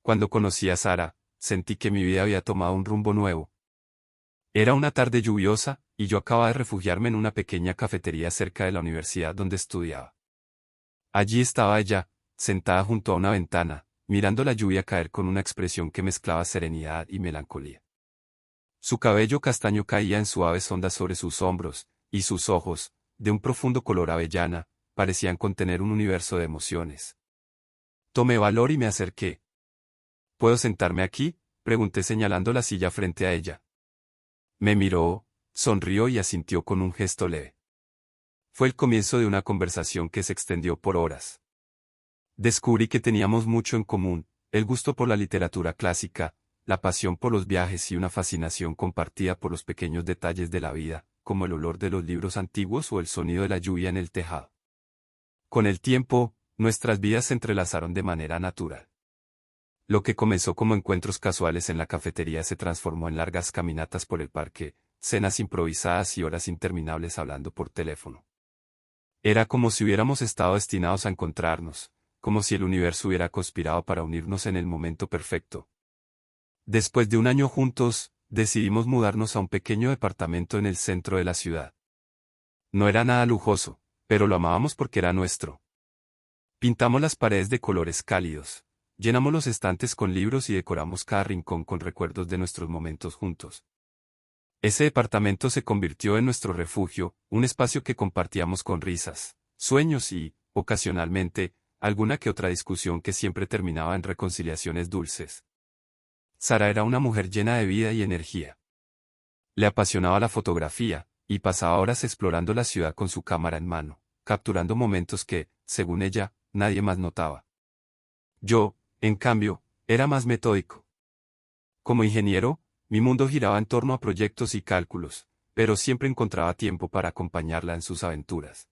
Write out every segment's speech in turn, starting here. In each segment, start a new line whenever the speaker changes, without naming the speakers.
Cuando conocí a Sara, sentí que mi vida había tomado un rumbo nuevo. Era una tarde lluviosa, y yo acababa de refugiarme en una pequeña cafetería cerca de la universidad donde estudiaba. Allí estaba ella, sentada junto a una ventana, mirando la lluvia caer con una expresión que mezclaba serenidad y melancolía. Su cabello castaño caía en suaves ondas sobre sus hombros, y sus ojos, de un profundo color avellana, parecían contener un universo de emociones. Tomé valor y me acerqué. ¿Puedo sentarme aquí?, pregunté señalando la silla frente a ella. Me miró, sonrió y asintió con un gesto leve. Fue el comienzo de una conversación que se extendió por horas. Descubrí que teníamos mucho en común, el gusto por la literatura clásica, la pasión por los viajes y una fascinación compartida por los pequeños detalles de la vida, como el olor de los libros antiguos o el sonido de la lluvia en el tejado. Con el tiempo, nuestras vidas se entrelazaron de manera natural. Lo que comenzó como encuentros casuales en la cafetería se transformó en largas caminatas por el parque, cenas improvisadas y horas interminables hablando por teléfono. Era como si hubiéramos estado destinados a encontrarnos, como si el universo hubiera conspirado para unirnos en el momento perfecto. Después de un año juntos, decidimos mudarnos a un pequeño departamento en el centro de la ciudad. No era nada lujoso, pero lo amábamos porque era nuestro. Pintamos las paredes de colores cálidos, llenamos los estantes con libros y decoramos cada rincón con recuerdos de nuestros momentos juntos. Ese departamento se convirtió en nuestro refugio, un espacio que compartíamos con risas, sueños y, ocasionalmente, alguna que otra discusión que siempre terminaba en reconciliaciones dulces. Sara era una mujer llena de vida y energía. Le apasionaba la fotografía, y pasaba horas explorando la ciudad con su cámara en mano, capturando momentos que, según ella, nadie más notaba. Yo, en cambio, era más metódico. Como ingeniero, mi mundo giraba en torno a proyectos y cálculos, pero siempre encontraba tiempo para acompañarla en sus aventuras.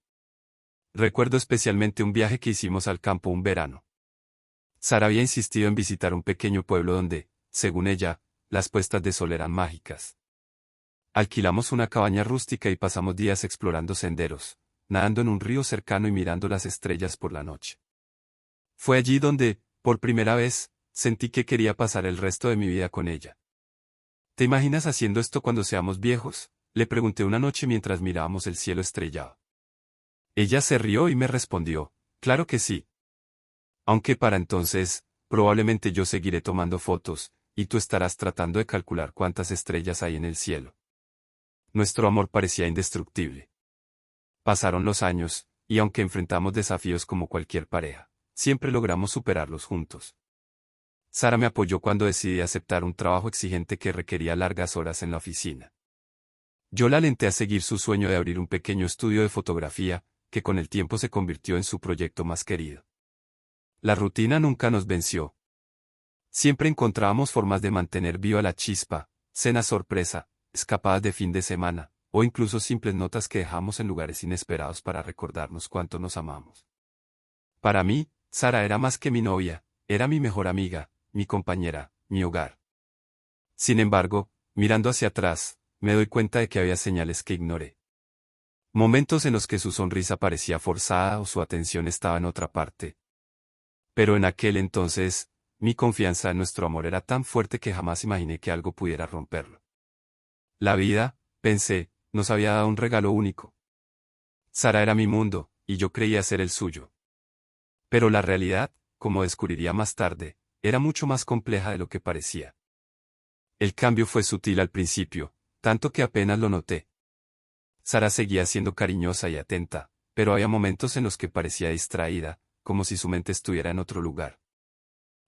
Recuerdo especialmente un viaje que hicimos al campo un verano. Sara había insistido en visitar un pequeño pueblo donde, según ella, las puestas de sol eran mágicas. Alquilamos una cabaña rústica y pasamos días explorando senderos, nadando en un río cercano y mirando las estrellas por la noche. Fue allí donde, por primera vez, sentí que quería pasar el resto de mi vida con ella. ¿Te imaginas haciendo esto cuando seamos viejos?, le pregunté una noche mientras mirábamos el cielo estrellado. Ella se rió y me respondió, claro que sí. Aunque para entonces, probablemente yo seguiré tomando fotos, y tú estarás tratando de calcular cuántas estrellas hay en el cielo. Nuestro amor parecía indestructible. Pasaron los años, y aunque enfrentamos desafíos como cualquier pareja, siempre logramos superarlos juntos. Sara me apoyó cuando decidí aceptar un trabajo exigente que requería largas horas en la oficina. Yo la alenté a seguir su sueño de abrir un pequeño estudio de fotografía, que con el tiempo se convirtió en su proyecto más querido. La rutina nunca nos venció. Siempre encontrábamos formas de mantener viva la chispa, cenas sorpresa, escapadas de fin de semana, o incluso simples notas que dejamos en lugares inesperados para recordarnos cuánto nos amamos. Para mí, Sara era más que mi novia, era mi mejor amiga, mi compañera, mi hogar. Sin embargo, mirando hacia atrás, me doy cuenta de que había señales que ignoré. Momentos en los que su sonrisa parecía forzada o su atención estaba en otra parte. Pero en aquel entonces, mi confianza en nuestro amor era tan fuerte que jamás imaginé que algo pudiera romperlo. La vida, pensé, nos había dado un regalo único. Sara era mi mundo, y yo creía ser el suyo. Pero la realidad, como descubriría más tarde, era mucho más compleja de lo que parecía. El cambio fue sutil al principio, tanto que apenas lo noté. Sara seguía siendo cariñosa y atenta, pero había momentos en los que parecía distraída, como si su mente estuviera en otro lugar.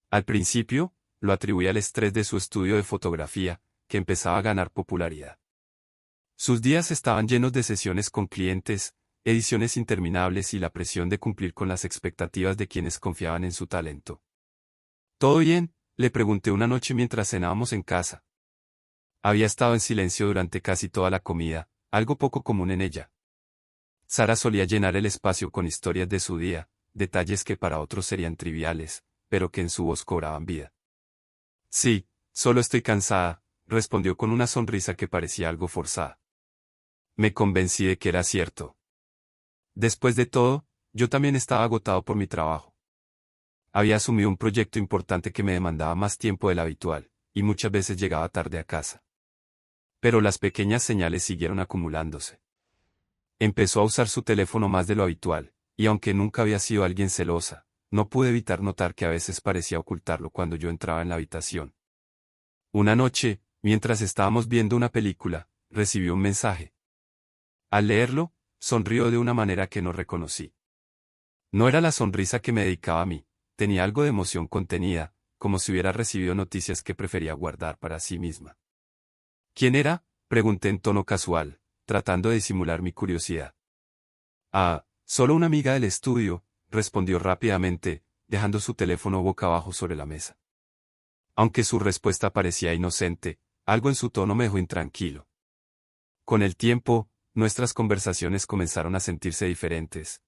Al principio, lo atribuía al estrés de su estudio de fotografía, que empezaba a ganar popularidad. Sus días estaban llenos de sesiones con clientes, ediciones interminables y la presión de cumplir con las expectativas de quienes confiaban en su talento. ¿Todo bien?, le pregunté una noche mientras cenábamos en casa. Había estado en silencio durante casi toda la comida, algo poco común en ella. Sara solía llenar el espacio con historias de su día, detalles que para otros serían triviales, pero que en su voz cobraban vida. Sí, solo estoy cansada, respondió con una sonrisa que parecía algo forzada. Me convencí de que era cierto. Después de todo, yo también estaba agotado por mi trabajo. Había asumido un proyecto importante que me demandaba más tiempo del habitual, y muchas veces llegaba tarde a casa. Pero las pequeñas señales siguieron acumulándose. Empezó a usar su teléfono más de lo habitual, y aunque nunca había sido alguien celosa, no pude evitar notar que a veces parecía ocultarlo cuando yo entraba en la habitación. Una noche, mientras estábamos viendo una película, recibí un mensaje. Al leerlo, sonrió de una manera que no reconocí. No era la sonrisa que me dedicaba a mí, tenía algo de emoción contenida, como si hubiera recibido noticias que prefería guardar para sí misma. ¿Quién era?, pregunté en tono casual, tratando de disimular mi curiosidad. Ah, solo una amiga del estudio, respondió rápidamente, dejando su teléfono boca abajo sobre la mesa. Aunque su respuesta parecía inocente, algo en su tono me dejó intranquilo. Con el tiempo, nuestras conversaciones comenzaron a sentirse diferentes.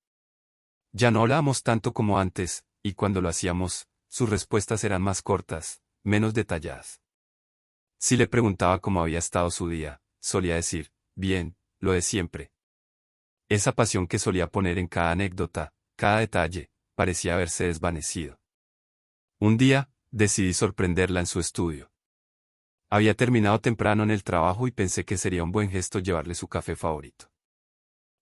Ya no hablábamos tanto como antes, y cuando lo hacíamos, sus respuestas eran más cortas, menos detalladas. Si le preguntaba cómo había estado su día, solía decir, bien, lo de siempre. Esa pasión que solía poner en cada anécdota, cada detalle, parecía haberse desvanecido. Un día, decidí sorprenderla en su estudio. Había terminado temprano en el trabajo y pensé que sería un buen gesto llevarle su café favorito.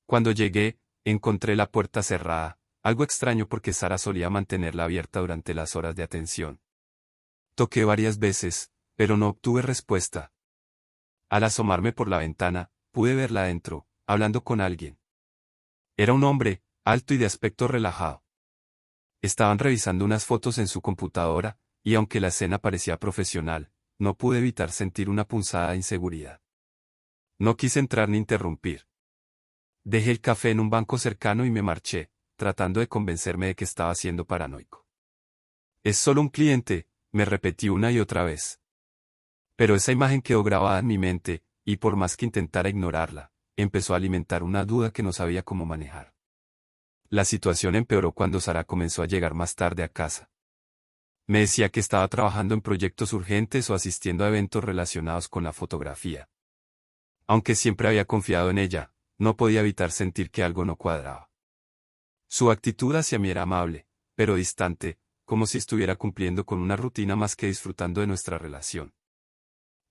Cuando llegué, encontré la puerta cerrada, algo extraño porque Sara solía mantenerla abierta durante las horas de atención. Toqué varias veces, pero no obtuve respuesta. Al asomarme por la ventana, pude verla adentro, hablando con alguien. Era un hombre, alto y de aspecto relajado. Estaban revisando unas fotos en su computadora, y aunque la escena parecía profesional, no pude evitar sentir una punzada de inseguridad. No quise entrar ni interrumpir. Dejé el café en un banco cercano y me marché, tratando de convencerme de que estaba siendo paranoico. Es solo un cliente, me repetí una y otra vez. Pero esa imagen quedó grabada en mi mente, y por más que intentara ignorarla, empezó a alimentar una duda que no sabía cómo manejar. La situación empeoró cuando Sara comenzó a llegar más tarde a casa. Me decía que estaba trabajando en proyectos urgentes o asistiendo a eventos relacionados con la fotografía. Aunque siempre había confiado en ella, no podía evitar sentir que algo no cuadraba. Su actitud hacia mí era amable, pero distante, como si estuviera cumpliendo con una rutina más que disfrutando de nuestra relación.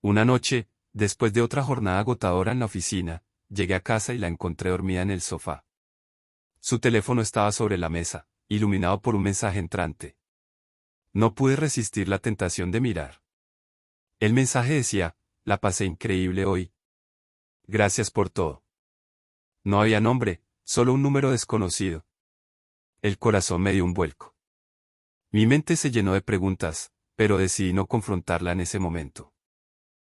Una noche, después de otra jornada agotadora en la oficina, llegué a casa y la encontré dormida en el sofá. Su teléfono estaba sobre la mesa, iluminado por un mensaje entrante. No pude resistir la tentación de mirar. El mensaje decía, la pasé increíble hoy. Gracias por todo. No había nombre, solo un número desconocido. El corazón me dio un vuelco. Mi mente se llenó de preguntas, pero decidí no confrontarla en ese momento.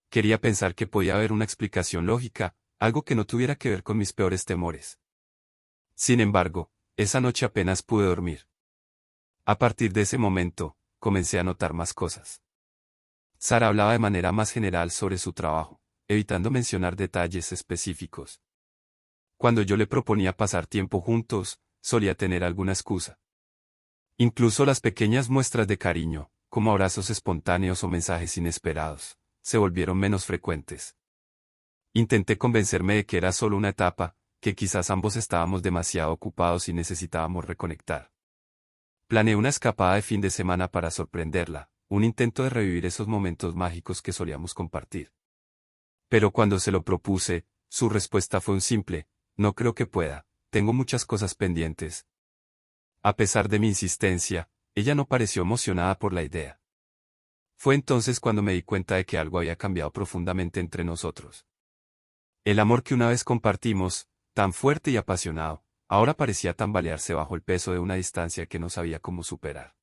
Quería pensar que podía haber una explicación lógica, algo que no tuviera que ver con mis peores temores. Sin embargo, esa noche apenas pude dormir. A partir de ese momento, comencé a notar más cosas. Sara hablaba de manera más general sobre su trabajo, evitando mencionar detalles específicos. Cuando yo le proponía pasar tiempo juntos, solía tener alguna excusa. Incluso las pequeñas muestras de cariño, como abrazos espontáneos o mensajes inesperados, se volvieron menos frecuentes. Intenté convencerme de que era solo una etapa, que quizás ambos estábamos demasiado ocupados y necesitábamos reconectar. Planeé una escapada de fin de semana para sorprenderla, un intento de revivir esos momentos mágicos que solíamos compartir. Pero cuando se lo propuse, su respuesta fue un simple, no creo que pueda, tengo muchas cosas pendientes. A pesar de mi insistencia, ella no pareció emocionada por la idea. Fue entonces cuando me di cuenta de que algo había cambiado profundamente entre nosotros. El amor que una vez compartimos, tan fuerte y apasionado, ahora parecía tambalearse bajo el peso de una distancia que no sabía cómo superar.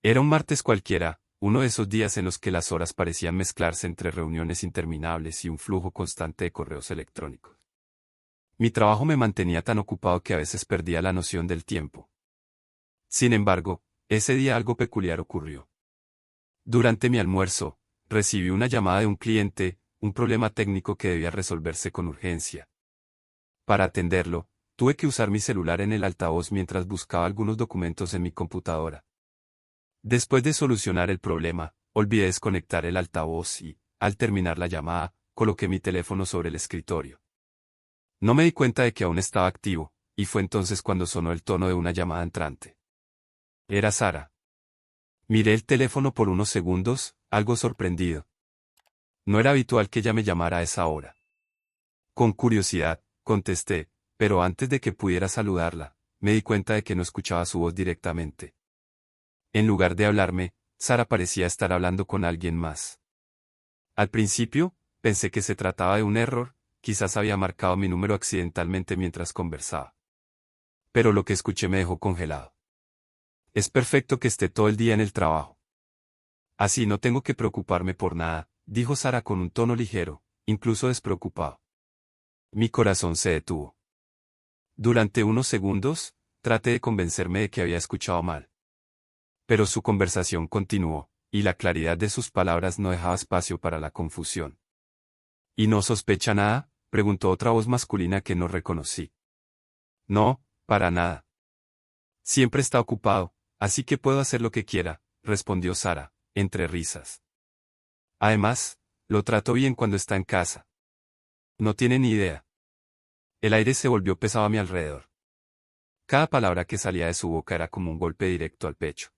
Era un martes cualquiera, uno de esos días en los que las horas parecían mezclarse entre reuniones interminables y un flujo constante de correos electrónicos. Mi trabajo me mantenía tan ocupado que a veces perdía la noción del tiempo. Sin embargo, ese día algo peculiar ocurrió. Durante mi almuerzo, recibí una llamada de un cliente, un problema técnico que debía resolverse con urgencia. Para atenderlo, tuve que usar mi celular en el altavoz mientras buscaba algunos documentos en mi computadora. Después de solucionar el problema, olvidé desconectar el altavoz y, al terminar la llamada, coloqué mi teléfono sobre el escritorio. No me di cuenta de que aún estaba activo, y fue entonces cuando sonó el tono de una llamada entrante. Era Sara. Miré el teléfono por unos segundos, algo sorprendido. No era habitual que ella me llamara a esa hora. Con curiosidad, contesté, pero antes de que pudiera saludarla, me di cuenta de que no escuchaba su voz directamente. En lugar de hablarme, Sara parecía estar hablando con alguien más. Al principio, pensé que se trataba de un error, quizás había marcado mi número accidentalmente mientras conversaba. Pero lo que escuché me dejó congelado. Es perfecto que esté todo el día en el trabajo. Así no tengo que preocuparme por nada, dijo Sara con un tono ligero, incluso despreocupado. Mi corazón se detuvo. Durante unos segundos, traté de convencerme de que había escuchado mal. Pero su conversación continuó, y la claridad de sus palabras no dejaba espacio para la confusión. ¿Y no sospecha nada?, preguntó otra voz masculina que no reconocí. No, para nada. Siempre está ocupado, así que puedo hacer lo que quiera, respondió Sara, entre risas. Además, lo trato bien cuando está en casa. No tiene ni idea. El aire se volvió pesado a mi alrededor. Cada palabra que salía de su boca era como un golpe directo al pecho.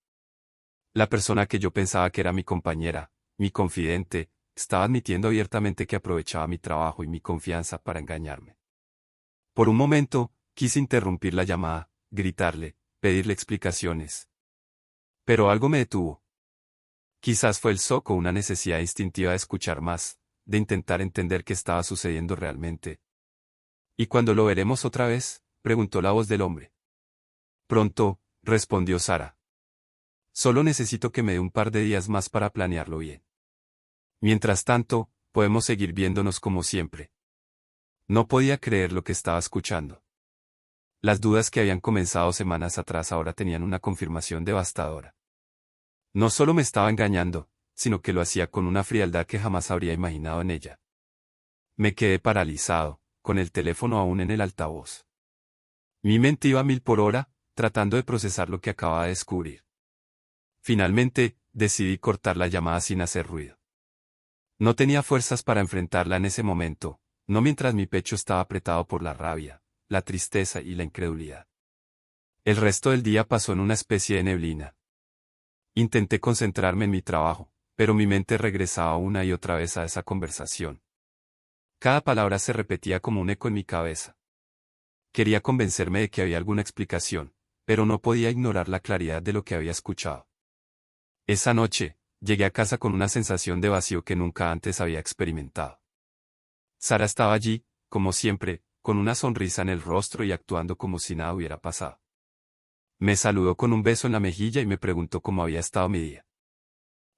La persona que yo pensaba que era mi compañera, mi confidente, estaba admitiendo abiertamente que aprovechaba mi trabajo y mi confianza para engañarme. Por un momento, quise interrumpir la llamada, gritarle, pedirle explicaciones. Pero algo me detuvo. Quizás fue el shock o una necesidad instintiva de escuchar más, de intentar entender qué estaba sucediendo realmente. ¿Y cuándo lo veremos otra vez?, preguntó la voz del hombre. Pronto, respondió Sara. Solo necesito que me dé un par de días más para planearlo bien. Mientras tanto, podemos seguir viéndonos como siempre. No podía creer lo que estaba escuchando. Las dudas que habían comenzado semanas atrás ahora tenían una confirmación devastadora. No solo me estaba engañando, sino que lo hacía con una frialdad que jamás habría imaginado en ella. Me quedé paralizado, con el teléfono aún en el altavoz. Mi mente iba a 1000 por hora, tratando de procesar lo que acababa de descubrir. Finalmente, decidí cortar la llamada sin hacer ruido. No tenía fuerzas para enfrentarla en ese momento, no mientras mi pecho estaba apretado por la rabia, la tristeza y la incredulidad. El resto del día pasó en una especie de neblina. Intenté concentrarme en mi trabajo, pero mi mente regresaba una y otra vez a esa conversación. Cada palabra se repetía como un eco en mi cabeza. Quería convencerme de que había alguna explicación, pero no podía ignorar la claridad de lo que había escuchado. Esa noche, llegué a casa con una sensación de vacío que nunca antes había experimentado. Sara estaba allí, como siempre, con una sonrisa en el rostro y actuando como si nada hubiera pasado. Me saludó con un beso en la mejilla y me preguntó cómo había estado mi día.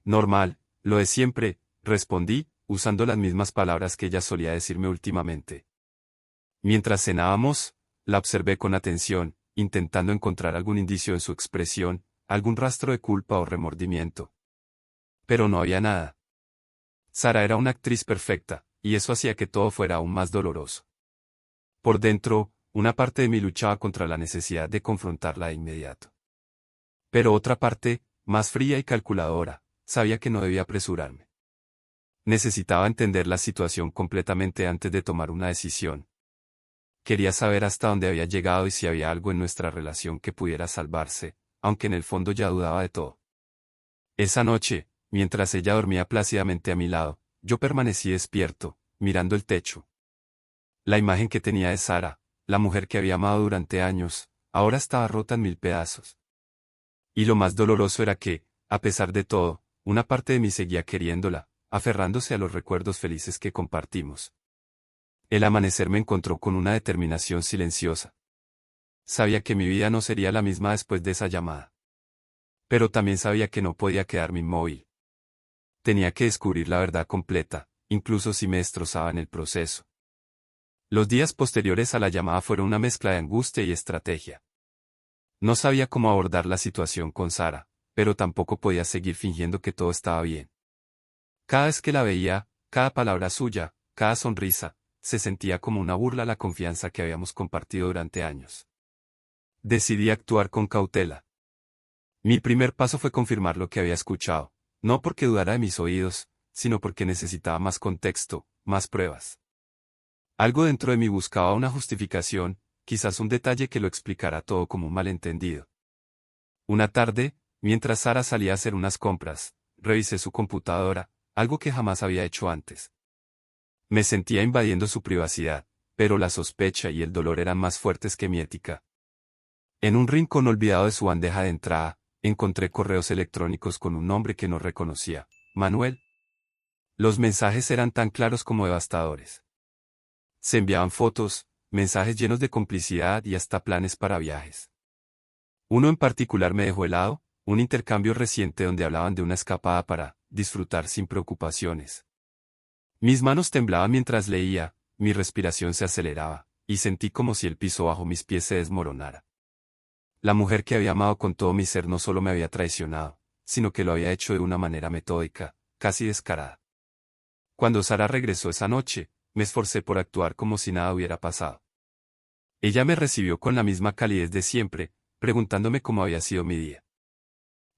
Normal, lo de siempre, respondí, usando las mismas palabras que ella solía decirme últimamente. Mientras cenábamos, la observé con atención, intentando encontrar algún indicio en su expresión, algún rastro de culpa o remordimiento. Pero no había nada. Sara era una actriz perfecta, y eso hacía que todo fuera aún más doloroso. Por dentro, una parte de mí luchaba contra la necesidad de confrontarla de inmediato. Pero otra parte, más fría y calculadora, sabía que no debía apresurarme. Necesitaba entender la situación completamente antes de tomar una decisión. Quería saber hasta dónde había llegado y si había algo en nuestra relación que pudiera salvarse, aunque en el fondo ya dudaba de todo. Esa noche, mientras ella dormía plácidamente a mi lado, yo permanecí despierto, mirando el techo. La imagen que tenía de Sara, la mujer que había amado durante años, ahora estaba rota en 1000 pedazos. Y lo más doloroso era que, a pesar de todo, una parte de mí seguía queriéndola, aferrándose a los recuerdos felices que compartimos. El amanecer me encontró con una determinación silenciosa. Sabía que mi vida no sería la misma después de esa llamada. Pero también sabía que no podía quedarme inmóvil. Tenía que descubrir la verdad completa, incluso si me destrozaba en el proceso. Los días posteriores a la llamada fueron una mezcla de angustia y estrategia. No sabía cómo abordar la situación con Sara, pero tampoco podía seguir fingiendo que todo estaba bien. Cada vez que la veía, cada palabra suya, cada sonrisa, se sentía como una burla a la confianza que habíamos compartido durante años. Decidí actuar con cautela. Mi primer paso fue confirmar lo que había escuchado, no porque dudara de mis oídos, sino porque necesitaba más contexto, más pruebas. Algo dentro de mí buscaba una justificación, quizás un detalle que lo explicara todo como un malentendido. Una tarde, mientras Sara salía a hacer unas compras, revisé su computadora, algo que jamás había hecho antes. Me sentía invadiendo su privacidad, pero la sospecha y el dolor eran más fuertes que mi ética. En un rincón olvidado de su bandeja de entrada, encontré correos electrónicos con un nombre que no reconocía, Manuel. Los mensajes eran tan claros como devastadores. Se enviaban fotos, mensajes llenos de complicidad y hasta planes para viajes. Uno en particular me dejó helado, un intercambio reciente donde hablaban de una escapada para disfrutar sin preocupaciones. Mis manos temblaban mientras leía, mi respiración se aceleraba, y sentí como si el piso bajo mis pies se desmoronara. La mujer que había amado con todo mi ser no solo me había traicionado, sino que lo había hecho de una manera metódica, casi descarada. Cuando Sara regresó esa noche, me esforcé por actuar como si nada hubiera pasado. Ella me recibió con la misma calidez de siempre, preguntándome cómo había sido mi día.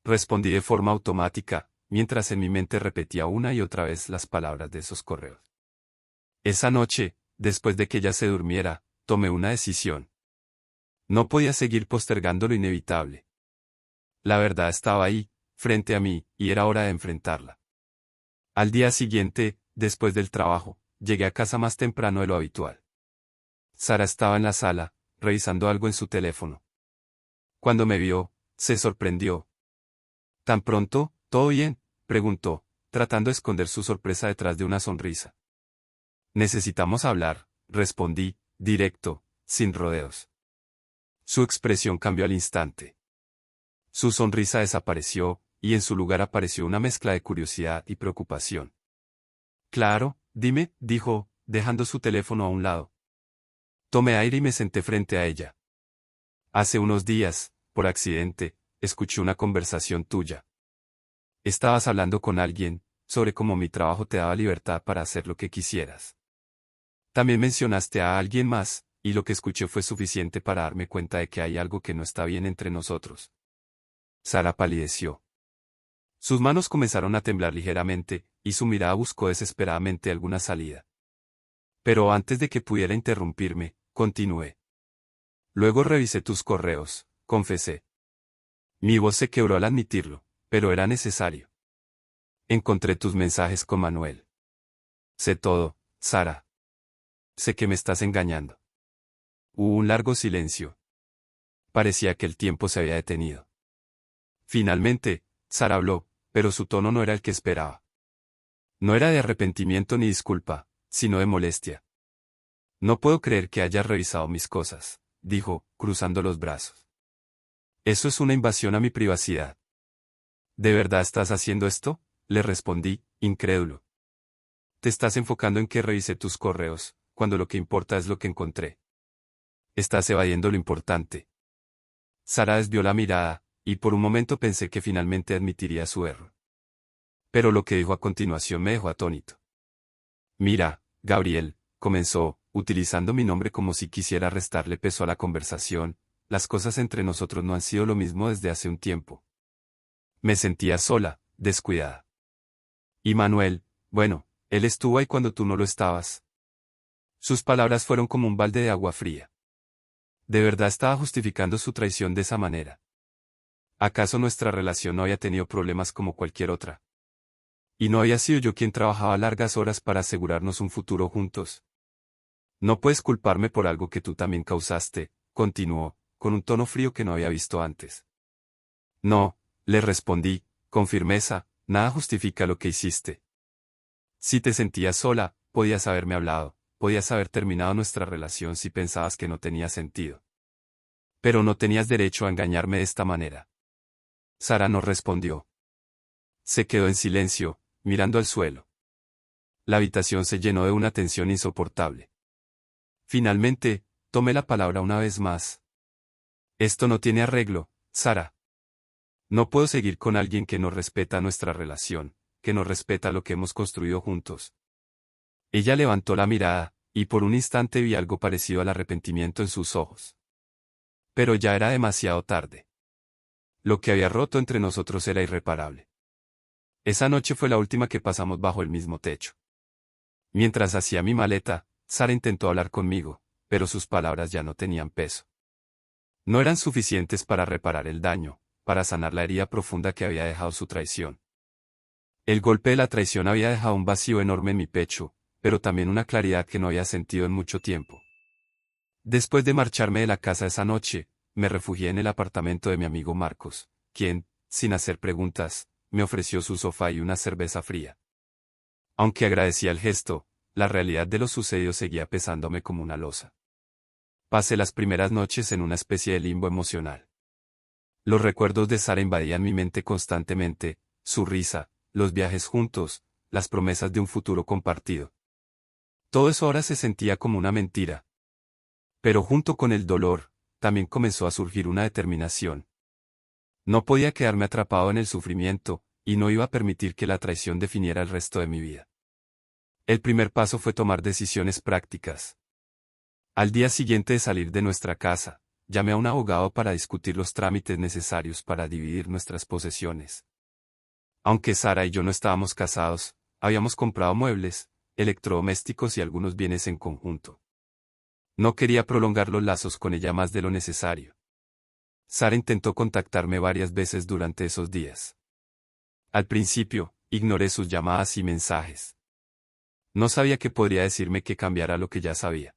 Respondí de forma automática, mientras en mi mente repetía una y otra vez las palabras de esos correos. Esa noche, después de que ella se durmiera, tomé una decisión. No podía seguir postergando lo inevitable. La verdad estaba ahí, frente a mí, y era hora de enfrentarla. Al día siguiente, después del trabajo, llegué a casa más temprano de lo habitual. Sara estaba en la sala, revisando algo en su teléfono. Cuando me vio, se sorprendió. ¿Tan pronto, todo bien?, preguntó, tratando de esconder su sorpresa detrás de una sonrisa. Necesitamos hablar, respondí, directo, sin rodeos. Su expresión cambió al instante. Su sonrisa desapareció, y en su lugar apareció una mezcla de curiosidad y preocupación. Claro, dime, dijo, dejando su teléfono a un lado. Tomé aire y me senté frente a ella. Hace unos días, por accidente, escuché una conversación tuya. Estabas hablando con alguien, sobre cómo mi trabajo te daba libertad para hacer lo que quisieras. También mencionaste a alguien más, y lo que escuché fue suficiente para darme cuenta de que hay algo que no está bien entre nosotros. Sara palideció. Sus manos comenzaron a temblar ligeramente, y su mirada buscó desesperadamente alguna salida. Pero antes de que pudiera interrumpirme, continué. Luego revisé tus correos, confesé. Mi voz se quebró al admitirlo, pero era necesario. Encontré tus mensajes con Manuel. Sé todo, Sara. Sé que me estás engañando. Hubo un largo silencio. Parecía que el tiempo se había detenido. Finalmente, Sara habló, pero su tono no era el que esperaba. No era de arrepentimiento ni disculpa, sino de molestia. No puedo creer que hayas revisado mis cosas, dijo, cruzando los brazos. Eso es una invasión a mi privacidad. ¿De verdad estás haciendo esto?, le respondí, incrédulo. Te estás enfocando en que revisé tus correos, cuando lo que importa es lo que encontré. Estás evadiendo lo importante. Sara desvió la mirada, y por un momento pensé que finalmente admitiría su error. Pero lo que dijo a continuación me dejó atónito. Mira, Gabriel, comenzó, utilizando mi nombre como si quisiera restarle peso a la conversación, las cosas entre nosotros no han sido lo mismo desde hace un tiempo. Me sentía sola, descuidada. Y Manuel, bueno, él estuvo ahí cuando tú no lo estabas. Sus palabras fueron como un balde de agua fría. ¿De verdad estaba justificando su traición de esa manera? ¿Acaso nuestra relación no había tenido problemas como cualquier otra? ¿Y no había sido yo quien trabajaba largas horas para asegurarnos un futuro juntos? No puedes culparme por algo que tú también causaste, continuó, con un tono frío que no había visto antes. No, le respondí, con firmeza, nada justifica lo que hiciste. Si te sentías sola, podías haberme hablado, podías haber terminado nuestra relación si pensabas que no tenía sentido. Pero no tenías derecho a engañarme de esta manera. Sara no respondió. Se quedó en silencio, mirando al suelo. La habitación se llenó de una tensión insoportable. Finalmente, tomé la palabra una vez más. Esto no tiene arreglo, Sara. No puedo seguir con alguien que no respeta nuestra relación, que no respeta lo que hemos construido juntos. Ella levantó la mirada, y por un instante vi algo parecido al arrepentimiento en sus ojos. Pero ya era demasiado tarde. Lo que había roto entre nosotros era irreparable. Esa noche fue la última que pasamos bajo el mismo techo. Mientras hacía mi maleta, Sara intentó hablar conmigo, pero sus palabras ya no tenían peso. No eran suficientes para reparar el daño, para sanar la herida profunda que había dejado su traición. El golpe de la traición había dejado un vacío enorme en mi pecho, pero también una claridad que no había sentido en mucho tiempo. Después de marcharme de la casa esa noche, me refugié en el apartamento de mi amigo Marcos, quien, sin hacer preguntas, me ofreció su sofá y una cerveza fría. Aunque agradecía el gesto, la realidad de lo sucedido seguía pesándome como una losa. Pasé las primeras noches en una especie de limbo emocional. Los recuerdos de Sara invadían mi mente constantemente, su risa, los viajes juntos, las promesas de un futuro compartido. Todo eso ahora se sentía como una mentira. Pero junto con el dolor, también comenzó a surgir una determinación. No podía quedarme atrapado en el sufrimiento, y no iba a permitir que la traición definiera el resto de mi vida. El primer paso fue tomar decisiones prácticas. Al día siguiente de salir de nuestra casa, llamé a un abogado para discutir los trámites necesarios para dividir nuestras posesiones. Aunque Sara y yo no estábamos casados, habíamos comprado muebles, electrodomésticos y algunos bienes en conjunto. No quería prolongar los lazos con ella más de lo necesario. Sara intentó contactarme varias veces durante esos días. Al principio, ignoré sus llamadas y mensajes. No sabía qué podría decirme que cambiara lo que ya sabía.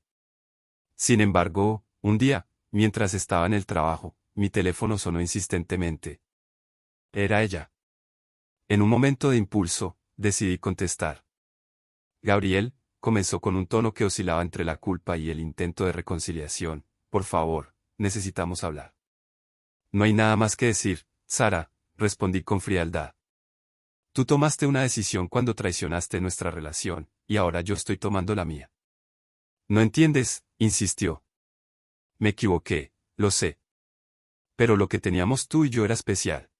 Sin embargo, un día, mientras estaba en el trabajo, mi teléfono sonó insistentemente. Era ella. En un momento de impulso, decidí contestar. Gabriel, comenzó con un tono que oscilaba entre la culpa y el intento de reconciliación. Por favor, necesitamos hablar. No hay nada más que decir, Sara, respondí con frialdad. Tú tomaste una decisión cuando traicionaste nuestra relación, y ahora yo estoy tomando la mía. No entiendes, insistió. Me equivoqué, lo sé. Pero lo que teníamos tú y yo era especial.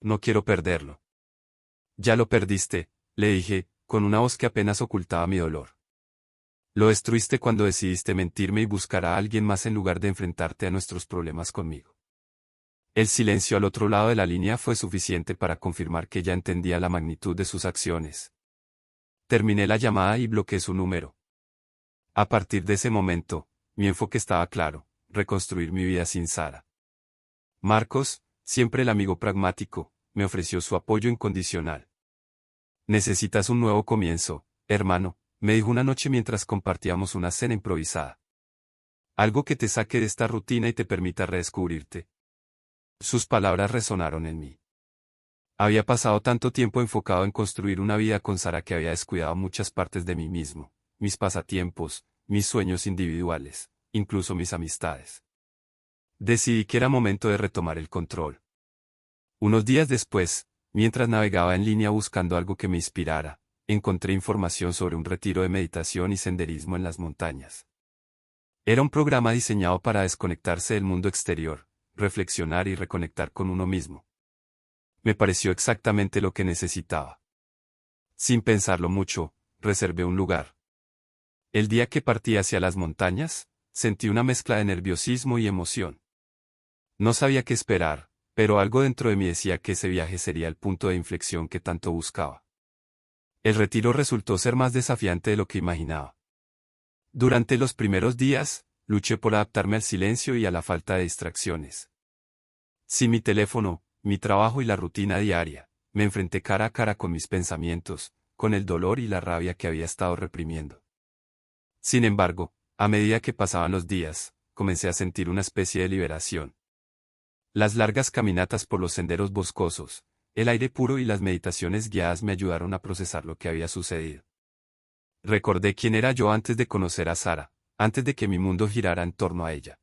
No quiero perderlo. Ya lo perdiste, le dije, con una voz que apenas ocultaba mi dolor. Lo destruiste cuando decidiste mentirme y buscar a alguien más en lugar de enfrentarte a nuestros problemas conmigo. El silencio al otro lado de la línea fue suficiente para confirmar que ya entendía la magnitud de sus acciones. Terminé la llamada y bloqueé su número. A partir de ese momento, mi enfoque estaba claro: reconstruir mi vida sin Sara. Marcos, siempre el amigo pragmático, me ofreció su apoyo incondicional. Necesitas un nuevo comienzo, hermano, me dijo una noche mientras compartíamos una cena improvisada. Algo que te saque de esta rutina y te permita redescubrirte. Sus palabras resonaron en mí. Había pasado tanto tiempo enfocado en construir una vida con Sara que había descuidado muchas partes de mí mismo, mis pasatiempos, mis sueños individuales, incluso mis amistades. Decidí que era momento de retomar el control. Unos días después, mientras navegaba en línea buscando algo que me inspirara, encontré información sobre un retiro de meditación y senderismo en las montañas. Era un programa diseñado para desconectarse del mundo exterior, reflexionar y reconectar con uno mismo. Me pareció exactamente lo que necesitaba. Sin pensarlo mucho, reservé un lugar. El día que partí hacia las montañas, sentí una mezcla de nerviosismo y emoción. No sabía qué esperar, pero algo dentro de mí decía que ese viaje sería el punto de inflexión que tanto buscaba. El retiro resultó ser más desafiante de lo que imaginaba. Durante los primeros días, luché por adaptarme al silencio y a la falta de distracciones. Sin mi teléfono, mi trabajo y la rutina diaria, me enfrenté cara a cara con mis pensamientos, con el dolor y la rabia que había estado reprimiendo. Sin embargo, a medida que pasaban los días, comencé a sentir una especie de liberación. Las largas caminatas por los senderos boscosos, el aire puro y las meditaciones guiadas me ayudaron a procesar lo que había sucedido. Recordé quién era yo antes de conocer a Sara, antes de que mi mundo girara en torno a ella.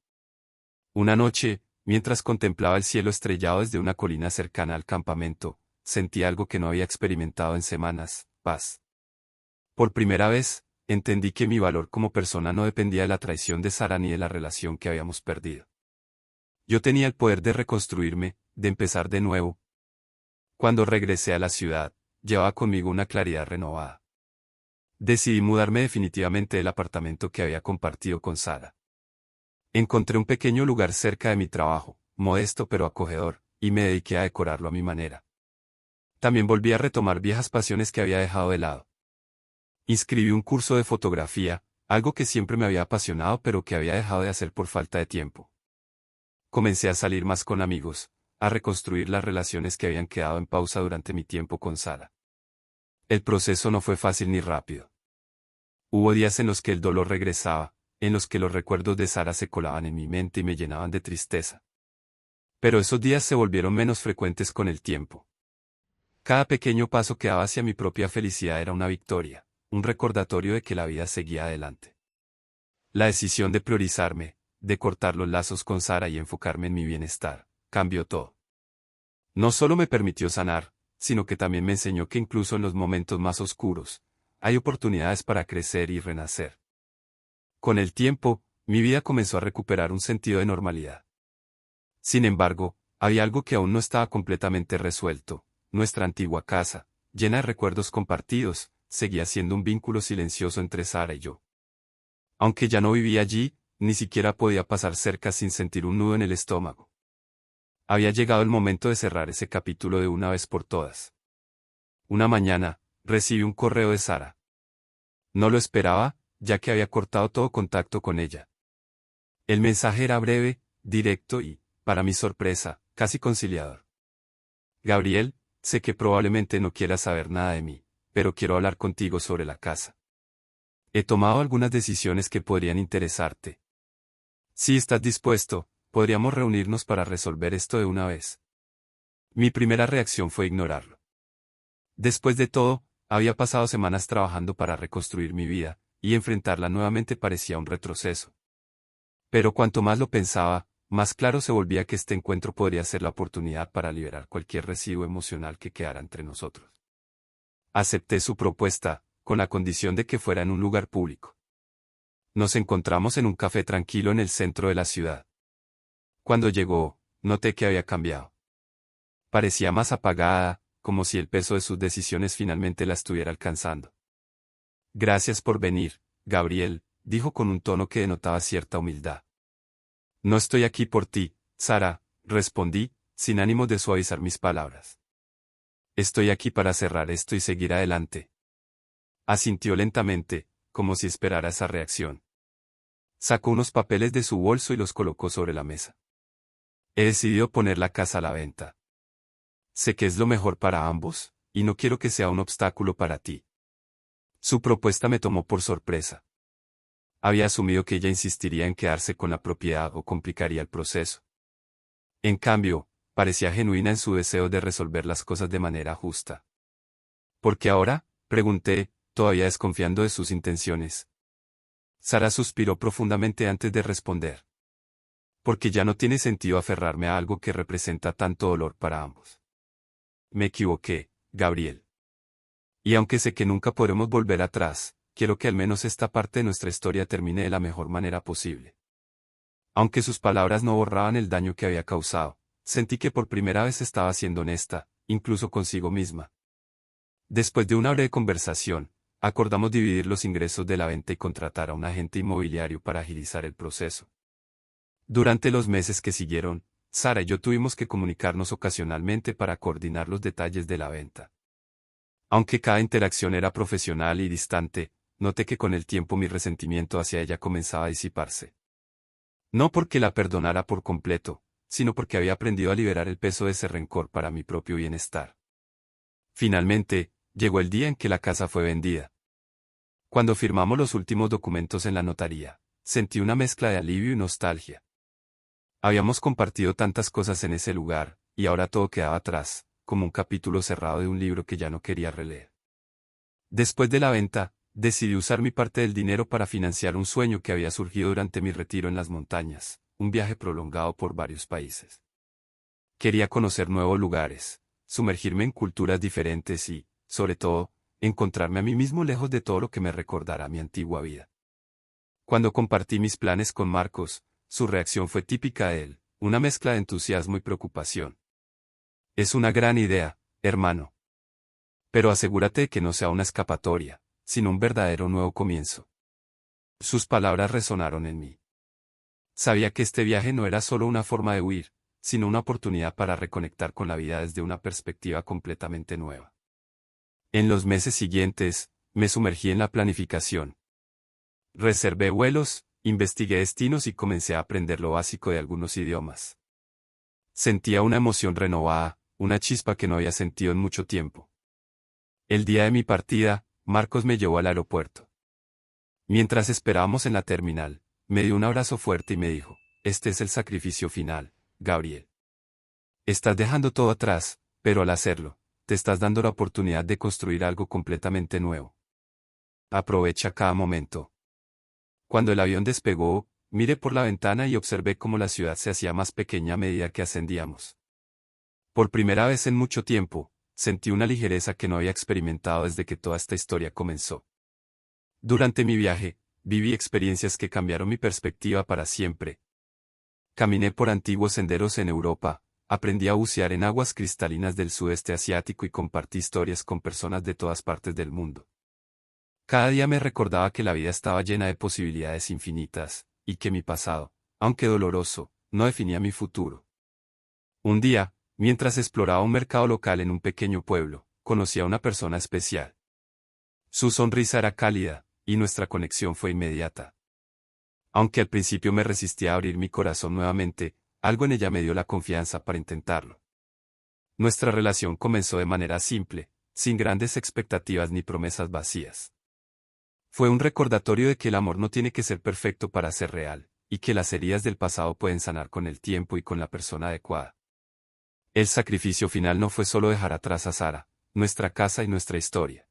Una noche, mientras contemplaba el cielo estrellado desde una colina cercana al campamento, sentí algo que no había experimentado en semanas: paz. Por primera vez, entendí que mi valor como persona no dependía de la traición de Sara ni de la relación que habíamos perdido. Yo tenía el poder de reconstruirme, de empezar de nuevo. Cuando regresé a la ciudad, llevaba conmigo una claridad renovada. Decidí mudarme definitivamente del apartamento que había compartido con Sara. Encontré un pequeño lugar cerca de mi trabajo, modesto pero acogedor, y me dediqué a decorarlo a mi manera. También volví a retomar viejas pasiones que había dejado de lado. Inscribí un curso de fotografía, algo que siempre me había apasionado pero que había dejado de hacer por falta de tiempo. Comencé a salir más con amigos, a reconstruir las relaciones que habían quedado en pausa durante mi tiempo con Sara. El proceso no fue fácil ni rápido. Hubo días en los que el dolor regresaba, en los que los recuerdos de Sara se colaban en mi mente y me llenaban de tristeza. Pero esos días se volvieron menos frecuentes con el tiempo. Cada pequeño paso que daba hacia mi propia felicidad era una victoria, un recordatorio de que la vida seguía adelante. La decisión de priorizarme, de cortar los lazos con Sara y enfocarme en mi bienestar, cambió todo. No solo me permitió sanar, sino que también me enseñó que incluso en los momentos más oscuros, hay oportunidades para crecer y renacer. Con el tiempo, mi vida comenzó a recuperar un sentido de normalidad. Sin embargo, había algo que aún no estaba completamente resuelto. Nuestra antigua casa, llena de recuerdos compartidos, seguía siendo un vínculo silencioso entre Sara y yo. Aunque ya no vivía allí, ni siquiera podía pasar cerca sin sentir un nudo en el estómago. Había llegado el momento de cerrar ese capítulo de una vez por todas. Una mañana, recibí un correo de Sara. No lo esperaba, ya que había cortado todo contacto con ella. El mensaje era breve, directo y, para mi sorpresa, casi conciliador. Gabriel, sé que probablemente no quieras saber nada de mí, pero quiero hablar contigo sobre la casa. He tomado algunas decisiones que podrían interesarte. Si estás dispuesto, podríamos reunirnos para resolver esto de una vez. Mi primera reacción fue ignorarlo. Después de todo, había pasado semanas trabajando para reconstruir mi vida, y enfrentarla nuevamente parecía un retroceso. Pero cuanto más lo pensaba, más claro se volvía que este encuentro podría ser la oportunidad para liberar cualquier residuo emocional que quedara entre nosotros. Acepté su propuesta, con la condición de que fuera en un lugar público. Nos encontramos en un café tranquilo en el centro de la ciudad. Cuando llegó, noté que había cambiado. Parecía más apagada, como si el peso de sus decisiones finalmente la estuviera alcanzando. Gracias por venir, Gabriel, dijo con un tono que denotaba cierta humildad. No estoy aquí por ti, Sara, respondí, sin ánimo de suavizar mis palabras. Estoy aquí para cerrar esto y seguir adelante. Asintió lentamente, como si esperara esa reacción. Sacó unos papeles de su bolso y los colocó sobre la mesa. He decidido poner la casa a la venta. Sé que es lo mejor para ambos, y no quiero que sea un obstáculo para ti. Su propuesta me tomó por sorpresa. Había asumido que ella insistiría en quedarse con la propiedad o complicaría el proceso. En cambio, parecía genuina en su deseo de resolver las cosas de manera justa. ¿Por qué ahora?, pregunté, todavía desconfiando de sus intenciones. Sara suspiró profundamente antes de responder. Porque ya no tiene sentido aferrarme a algo que representa tanto dolor para ambos. Me equivoqué, Gabriel. Y aunque sé que nunca podremos volver atrás, quiero que al menos esta parte de nuestra historia termine de la mejor manera posible. Aunque sus palabras no borraban el daño que había causado, sentí que por primera vez estaba siendo honesta, incluso consigo misma. Después de una breve conversación, acordamos dividir los ingresos de la venta y contratar a un agente inmobiliario para agilizar el proceso. Durante los meses que siguieron, Sara y yo tuvimos que comunicarnos ocasionalmente para coordinar los detalles de la venta. Aunque cada interacción era profesional y distante, noté que con el tiempo mi resentimiento hacia ella comenzaba a disiparse. No porque la perdonara por completo, sino porque había aprendido a liberar el peso de ese rencor para mi propio bienestar. Finalmente, llegó el día en que la casa fue vendida. Cuando firmamos los últimos documentos en la notaría, sentí una mezcla de alivio y nostalgia. Habíamos compartido tantas cosas en ese lugar, y ahora todo quedaba atrás, como un capítulo cerrado de un libro que ya no quería releer. Después de la venta, decidí usar mi parte del dinero para financiar un sueño que había surgido durante mi retiro en las montañas, un viaje prolongado por varios países. Quería conocer nuevos lugares, sumergirme en culturas diferentes y, sobre todo, encontrarme a mí mismo lejos de todo lo que me recordara mi antigua vida. Cuando compartí mis planes con Marcos, su reacción fue típica de él, una mezcla de entusiasmo y preocupación. Es una gran idea, hermano. Pero asegúrate de que no sea una escapatoria, sino un verdadero nuevo comienzo. Sus palabras resonaron en mí. Sabía que este viaje no era solo una forma de huir, sino una oportunidad para reconectar con la vida desde una perspectiva completamente nueva. En los meses siguientes, me sumergí en la planificación. Reservé vuelos, investigué destinos y comencé a aprender lo básico de algunos idiomas. Sentía una emoción renovada, una chispa que no había sentido en mucho tiempo. El día de mi partida, Marcos me llevó al aeropuerto. Mientras esperábamos en la terminal, me dio un abrazo fuerte y me dijo, este es el sacrificio final, Gabriel. Estás dejando todo atrás, pero al hacerlo, te estás dando la oportunidad de construir algo completamente nuevo. Aprovecha cada momento. Cuando el avión despegó, miré por la ventana y observé cómo la ciudad se hacía más pequeña a medida que ascendíamos. Por primera vez en mucho tiempo, sentí una ligereza que no había experimentado desde que toda esta historia comenzó. Durante mi viaje, viví experiencias que cambiaron mi perspectiva para siempre. Caminé por antiguos senderos en Europa, aprendí a bucear en aguas cristalinas del sudeste asiático y compartí historias con personas de todas partes del mundo. Cada día me recordaba que la vida estaba llena de posibilidades infinitas, y que mi pasado, aunque doloroso, no definía mi futuro. Un día, mientras exploraba un mercado local en un pequeño pueblo, conocí a una persona especial. Su sonrisa era cálida, y nuestra conexión fue inmediata. Aunque al principio me resistía a abrir mi corazón nuevamente, algo en ella me dio la confianza para intentarlo. Nuestra relación comenzó de manera simple, sin grandes expectativas ni promesas vacías. Fue un recordatorio de que el amor no tiene que ser perfecto para ser real, y que las heridas del pasado pueden sanar con el tiempo y con la persona adecuada. El sacrificio final no fue solo dejar atrás a Sara, nuestra casa y nuestra historia.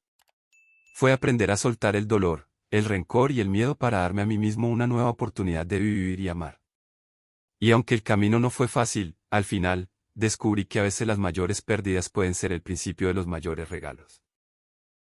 Fue aprender a soltar el dolor, el rencor y el miedo para darme a mí mismo una nueva oportunidad de vivir y amar. Y aunque el camino no fue fácil, al final, descubrí que a veces las mayores pérdidas pueden ser el principio de los mayores regalos.